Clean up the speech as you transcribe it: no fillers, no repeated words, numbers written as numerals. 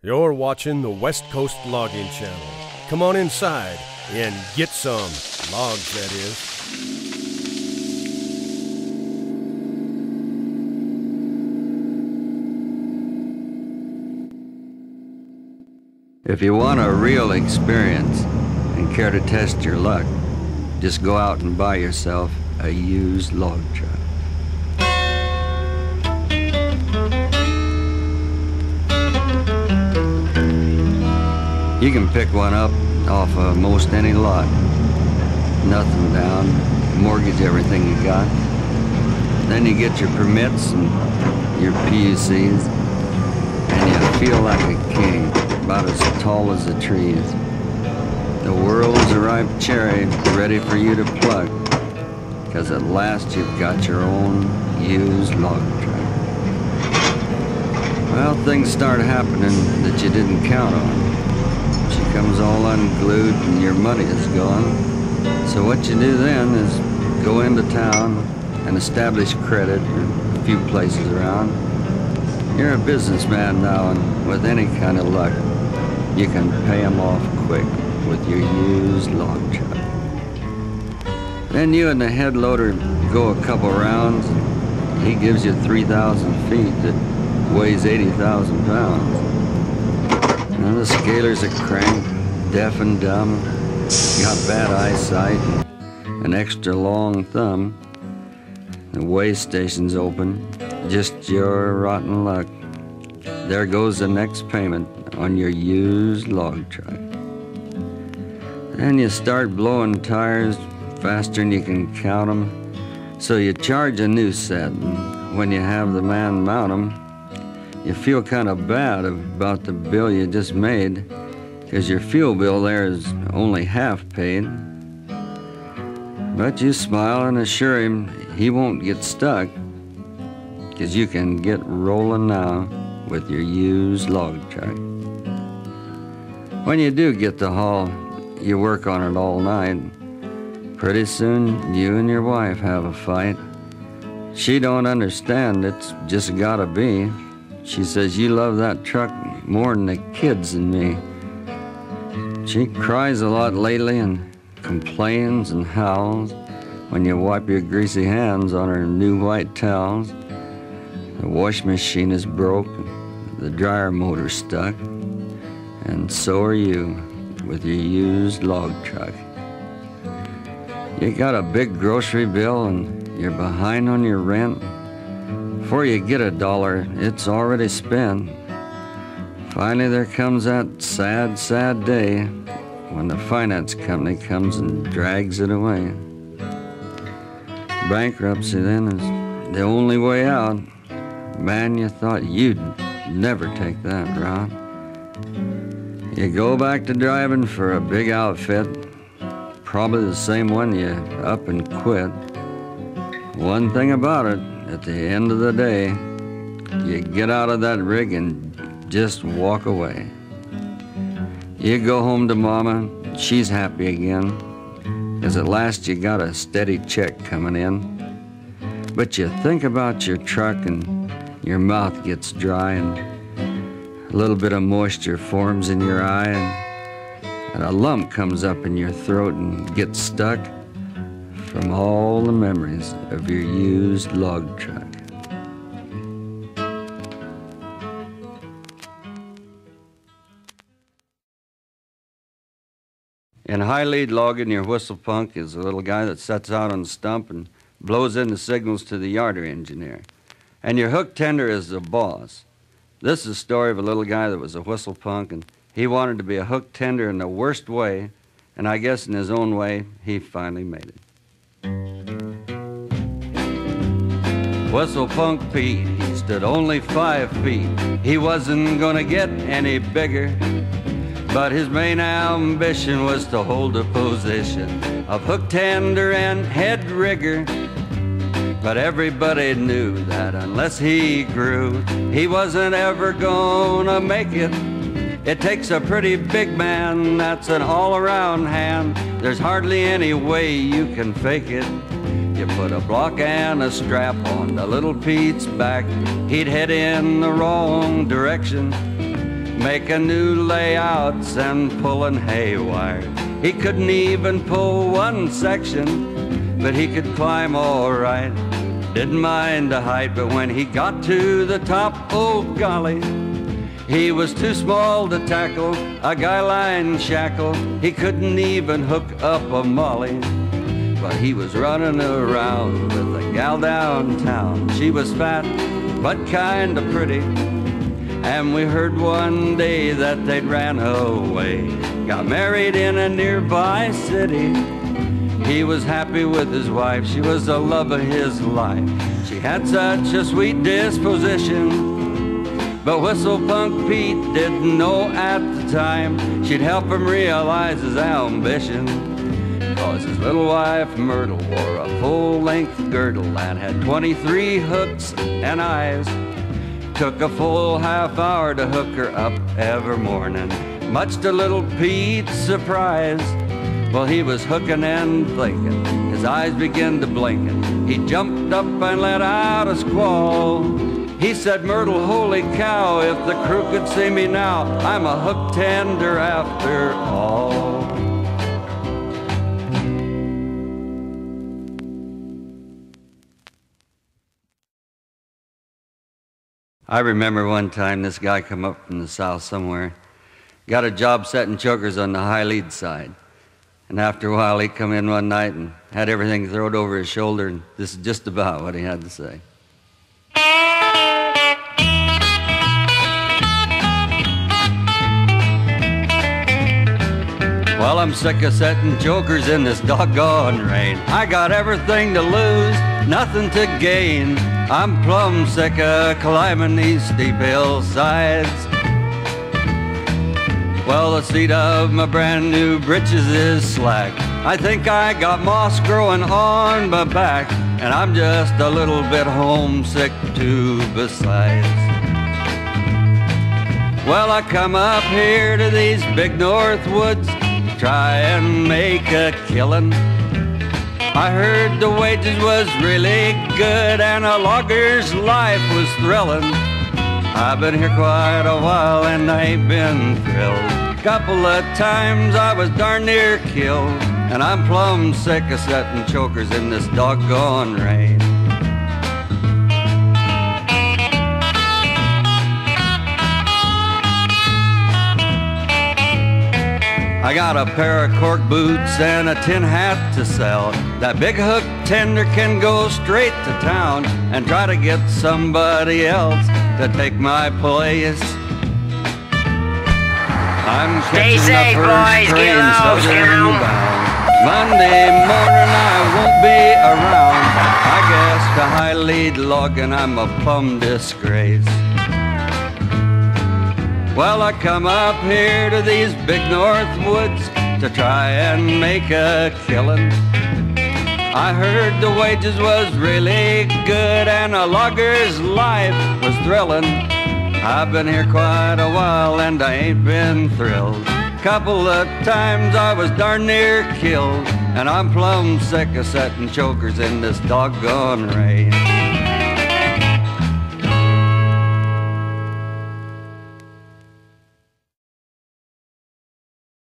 You're watching the West Coast Logging Channel. Come on inside and get some logs, that is. If you want a real experience and care to test your luck, just go out and buy yourself a used log truck. You can pick one up off of most any lot. Nothing down, mortgage everything you got. Then you get your permits and your PUCs, and you feel like a king, about as tall as the trees. The world's a ripe cherry ready for you to pluck, because at last you've got your own used log truck. Well, things start happening that you didn't count on. She comes all unglued and your money is gone. So what you do then is go into town and establish credit in a few places around. You're a businessman now, and with any kind of luck, you can pay them off quick with your used log truck. Then you and the head loader go a couple rounds, and he gives you 3,000 feet that weighs 80,000 pounds. Now the scalers are cranked, deaf and dumb, got bad eyesight, an extra long thumb. The weigh station's open, just your rotten luck. There goes the next payment on your used log truck. Then you start blowing tires faster than you can count them, so you charge a new set, and when you have the man mount them, you feel kind of bad about the bill you just made, because your fuel bill there is only half paid. But you smile and assure him he won't get stuck, because you can get rolling now with your used log truck. When you do get the haul, you work on it all night. Pretty soon, you and your wife have a fight. She don't understand, it's just gotta be. She says you love that truck more than the kids and me. She cries a lot lately and complains and howls when you wipe your greasy hands on her new white towels. The wash machine is broke, the dryer motor's stuck, and so are you with your used log truck. You got a big grocery bill and you're behind on your rent. Before you get $1, it's already spent. Finally, there comes that sad, sad day when the finance company comes and drags it away. Bankruptcy then is the only way out. Man, you thought you'd never take that route. You go back to driving for a big outfit, probably the same one you up and quit. One thing about it, at the end of the day, you get out of that rig and just walk away. You go home to Mama, she's happy again, because at last you got a steady check coming in. But you think about your truck and your mouth gets dry and a little bit of moisture forms in your eye, and a lump comes up in your throat and gets stuck from all the memories of your used log truck. In high lead logging, your whistle punk is a little guy that sets out on the stump and blows in the signals to the yarder engineer. And your hook tender is the boss. This is a story of a little guy that was a whistle punk, and he wanted to be a hook tender in the worst way, and I guess in his own way, he finally made it. Whistle Punk Pete, he stood only 5 feet. He wasn't gonna get any bigger, but his main ambition was to hold a position of hook tender and head rigger. But everybody knew that unless he grew, he wasn't ever gonna make it. It takes a pretty big man that's an all-around hand. There's hardly any way you can fake it. You put a block and a strap on the little Pete's back, he'd head in the wrong direction. making new layouts and pulling haywire. He couldn't even pull one section, but he could climb all right. Didn't mind the height, but when he got to the top, oh golly, he was too small to tackle a guy lying shackled. He couldn't even hook up a molly, but he was running around with a gal downtown. She was fat, but kinda pretty, and we heard one day that they'd ran away, got married in a nearby city. He was happy with his wife, she was the love of his life. She had such a sweet disposition, but Whistle Punk Pete didn't know at the time she'd help him realize his ambition. 'Cause his little wife Myrtle wore a full-length girdle and had 23 hooks and eyes. Took a full half hour to hook her up every morning, much to little Pete's surprise. Well, he was hooking and thinking, his eyes began to blinking. He jumped up and let out a squall. He said, "Myrtle, holy cow, if the crew could see me now, I'm a hook tender after all." I remember one time this guy come up from the south somewhere, got a job setting chokers on the high lead side. And after a while, he come in one night and had everything thrown over his shoulder, and this is just about what he had to say. Well, I'm sick of setting jokers in this doggone rain. I got everything to lose, nothing to gain. I'm plumb sick of climbing these steep hillsides. Well, the seat of my brand new britches is slack. I think I got moss growing on my back, and I'm just a little bit homesick too besides. Well, I come up here to these big north woods to try and make a killing. I heard the wages was really good and a logger's life was thrilling. I've been here quite a while and I ain't been thrilled. Couple of times I was darn near killed, and I'm plumb sick of setting chokers in this doggone rain. I got a pair of cork boots and a tin hat to sell. That big hook tender can go straight to town and try to get somebody else to take my place. I'm Stay safe, boys. Get low, scout. Monday morning I won't be around. I guess to high lead logging I'm a plumb disgrace. Well, I come up here to these big north woods to try and make a killing. I heard the wages was really good and a logger's life was thrilling. I've been here quite a while and I ain't been thrilled. Couple of times I was darn near killed, and I'm plumb sick of setting chokers in this doggone rain.